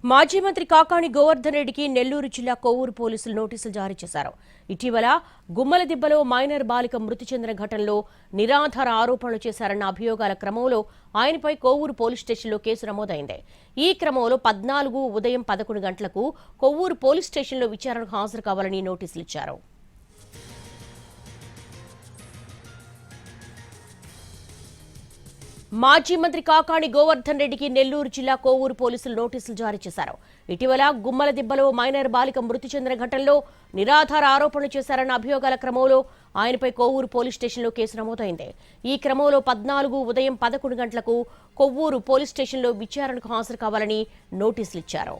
మాజీ మంత్రి కాకాణి గోవర్ధన్ రెడ్డికి నెల్లూరు జిల్లా కొవ్వూరు పోలీసులు నోటీసులు జారీ చేశారు. ఇటీవల గుమ్మలదిబ్బలో మైనర్ బాలిక మృతి చెందిన ఘటనలో నిరాధార ఆరోపణలు చేశారన్న అభియోగాల క్రమంలో ఆయనపై కొవ్వూరు పోలీస్ స్టేషన్లో కేసు నమోదైంది. ఈ క్రమంలో 14 ఉదయం 11 గంటలకు కొవ్వూరు పోలీస్ స్టేషన్లో విచారణకు హాజరు కావాలని నోటీసులు ఇచ్చారు. మాజీ మంత్రి కాకాణి గోవర్ధన్ రెడ్డికి నెల్లూరు జిల్లా కొవ్వూరు పోలీసులు నోటీసులు జారీ చేశారు. ఇటీవల గుమ్మలదిబ్బలో మైనర్ బాలిక మృతి చెందిన ఘటనలో నిరాధార ఆరోపణలు చేశారన్న అభియోగాల క్రమంలో ఆయనపై కొవ్వూరు పోలీస్ స్టేషన్లో కేసు నమోదైంది. ఈ క్రమంలో 14 ఉదయం 11 గంటలకు కొవ్వూరు పోలీస్ స్టేషన్లో విచారణకు హాజరు కావాలని నోటీసులు ఇచ్చారు.